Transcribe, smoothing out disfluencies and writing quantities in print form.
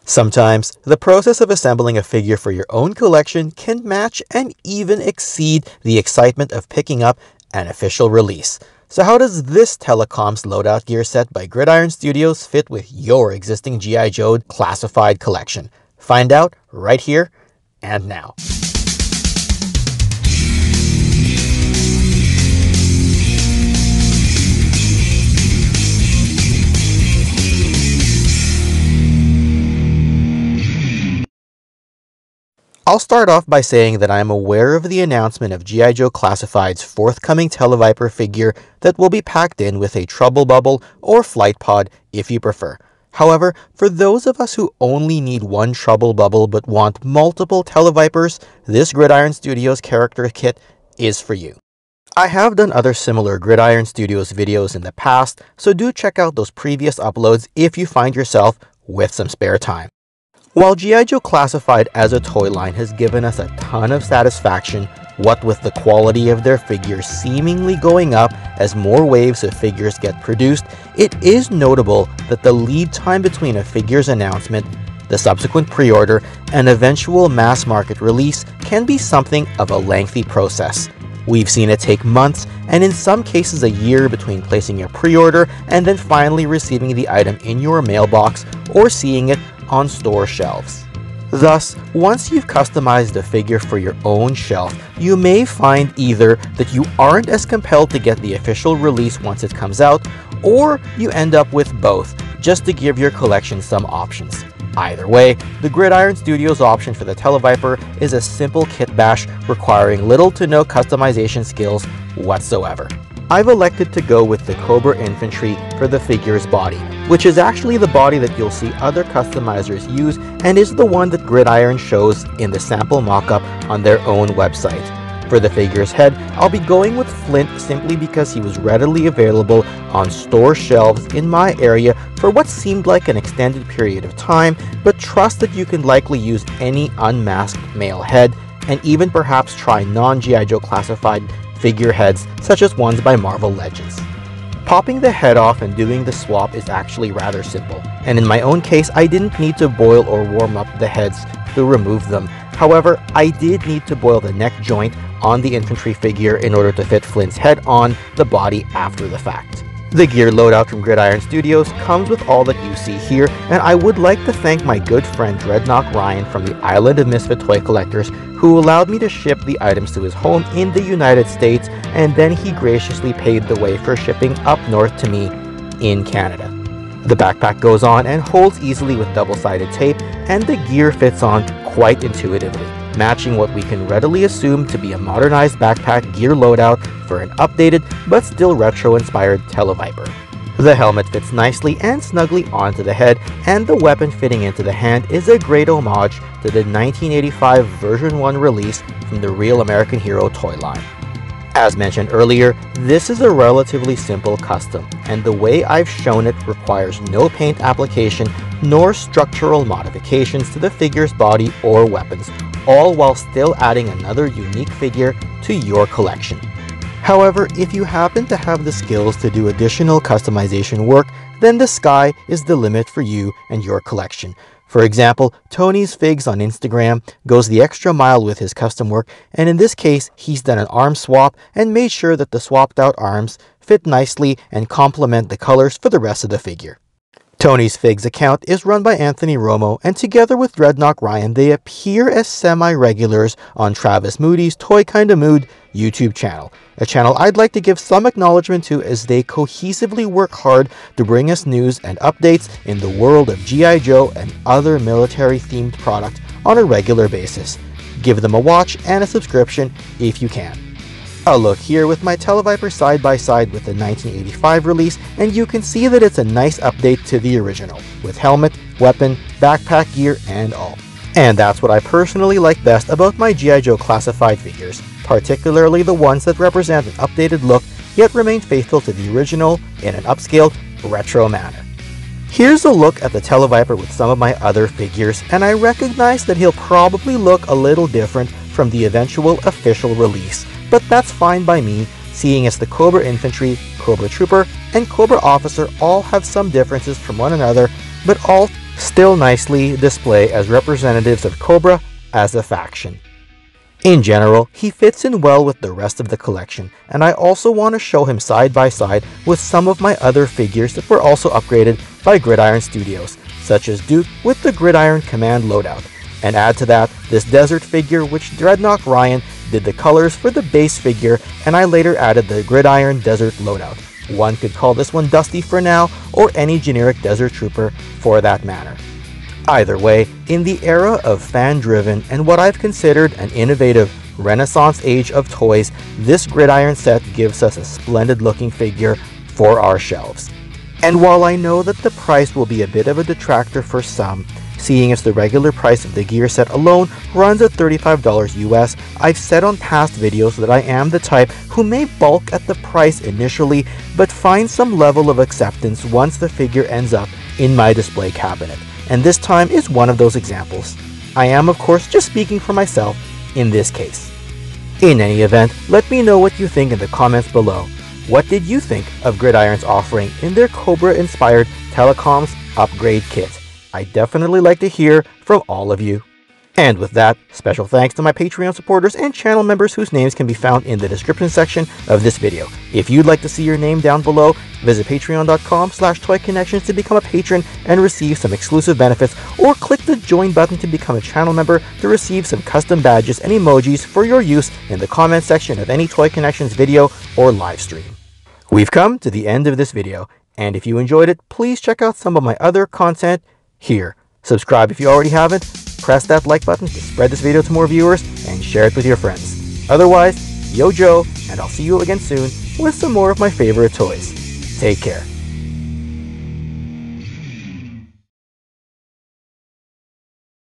Sometimes, the process of assembling a figure for your own collection can match and even exceed the excitement of picking up an official release. So how does this tele-comms loadout gear set by Gridiron Studios fit with your existing G.I. Joe classified collection? Find out right here and now. I'll start off by saying that I am aware of the announcement of G.I. Joe Classified's forthcoming Tele-Viper figure that will be packed in with a Trouble Bubble or Flight Pod if you prefer. However, for those of us who only need one Trouble Bubble but want multiple Tele-Vipers, this Gridiron Studios character kit is for you. I have done other similar Gridiron Studios videos in the past, so do check out those previous uploads if you find yourself with some spare time. While G.I. Joe Classified as a toy line has given us a ton of satisfaction, what with the quality of their figures seemingly going up as more waves of figures get produced, it is notable that the lead time between a figure's announcement, the subsequent pre-order, and eventual mass market release can be something of a lengthy process. We've seen it take months, and in some cases a year, between placing a pre-order and then finally receiving the item in your mailbox or seeing it on store shelves. Thus, once you've customized a figure for your own shelf, you may find either that you aren't as compelled to get the official release once it comes out, or you end up with both, just to give your collection some options. Either way, the Gridiron Studios option for the Tele-Viper is a simple kit bash requiring little to no customization skills whatsoever. I've elected to go with the Cobra Infantry for the figure's body, which is actually the body that you'll see other customizers use and is the one that Gridiron shows in the sample mock-up on their own website. For the figure's head, I'll be going with Flint simply because he was readily available on store shelves in my area for what seemed like an extended period of time, but trust that you can likely use any unmasked male head, and even perhaps try non-G.I. Joe Classified figureheads such as ones by Marvel Legends. Popping the head off and doing the swap is actually rather simple, and in my own case I didn't need to boil or warm up the heads to remove them. However, I did need to boil the neck joint on the infantry figure in order to fit Flint's head on the body after the fact. The gear loadout from Gridiron Studios comes with all that you see here, and I would like to thank my good friend Dreadnought Ryan from the Island of Misfit Toy Collectors, who allowed me to ship the items to his home in the United States, and then he graciously paved the way for shipping up north to me in Canada. The backpack goes on and holds easily with double-sided tape, and the gear fits on quite intuitively, matching what we can readily assume to be a modernized backpack gear loadout for an updated but still retro-inspired Tele-Viper. The helmet fits nicely and snugly onto the head, and the weapon fitting into the hand is a great homage to the 1985 version 1 release from the Real American Hero toy line. As mentioned earlier, this is a relatively simple custom, and the way I've shown it requires no paint application nor structural modifications to the figure's body or weapons, all while still adding another unique figure to your collection. However, if you happen to have the skills to do additional customization work, then the sky is the limit for you and your collection. For example, Tony's Figs on Instagram goes the extra mile with his custom work, and in this case, he's done an arm swap and made sure that the swapped out arms fit nicely and complement the colors for the rest of the figure. Tony's Figs account is run by Anthony Romo, and together with Dreadnought Ryan, they appear as semi-regulars on Travis Moody's Toy Kinda Mood YouTube channel, a channel I'd like to give some acknowledgement to as they cohesively work hard to bring us news and updates in the world of G.I. Joe and other military-themed product on a regular basis. Give them a watch and a subscription if you can. A look here with my Tele-Viper side by side with the 1985 release, and you can see that it's a nice update to the original, with helmet, weapon, backpack gear, and all. And that's what I personally like best about my G.I. Joe Classified figures, particularly the ones that represent an updated look yet remain faithful to the original in an upscaled, retro manner. Here's a look at the Tele-Viper with some of my other figures, and I recognize that he'll probably look a little different from the eventual official release, but that's fine by me, seeing as the Cobra Infantry, Cobra Trooper, and Cobra Officer all have some differences from one another, but all still nicely display as representatives of Cobra as a faction. In general, he fits in well with the rest of the collection, and I also want to show him side by side with some of my other figures that were also upgraded by Gridiron Studios, such as Duke with the Gridiron Command loadout, and add to that this Desert figure which Dreadnought Ryan did the colors for the base figure, and I later added the Gridiron Desert loadout. One could call this one Dusty for now, or any generic Desert Trooper for that matter. Either way, in the era of fan-driven and what I've considered an innovative Renaissance age of toys, this Gridiron set gives us a splendid-looking figure for our shelves. And while I know that the price will be a bit of a detractor for some, seeing as the regular price of the gear set alone runs at $35 US, I've said on past videos that I am the type who may balk at the price initially, but find some level of acceptance once the figure ends up in my display cabinet. And this time is one of those examples. I am, of course, just speaking for myself in this case. In any event, let me know what you think in the comments below. What did you think of Gridiron's offering in their Cobra-inspired Tele-comms upgrade kit? I'd definitely like to hear from all of you. And with that, special thanks to my Patreon supporters and channel members whose names can be found in the description section of this video. If you'd like to see your name down below, visit patreon.com/toyconnections to become a patron and receive some exclusive benefits, or click the join button to become a channel member to receive some custom badges and emojis for your use in the comment section of any Toy Connections video or live stream. We've come to the end of this video, and if you enjoyed it, please check out some of my other content here. Subscribe if you already haven't, press that like button to spread this video to more viewers, and share it with your friends. Otherwise, yo Joe, and I'll see you again soon with some more of my favorite toys. Take care.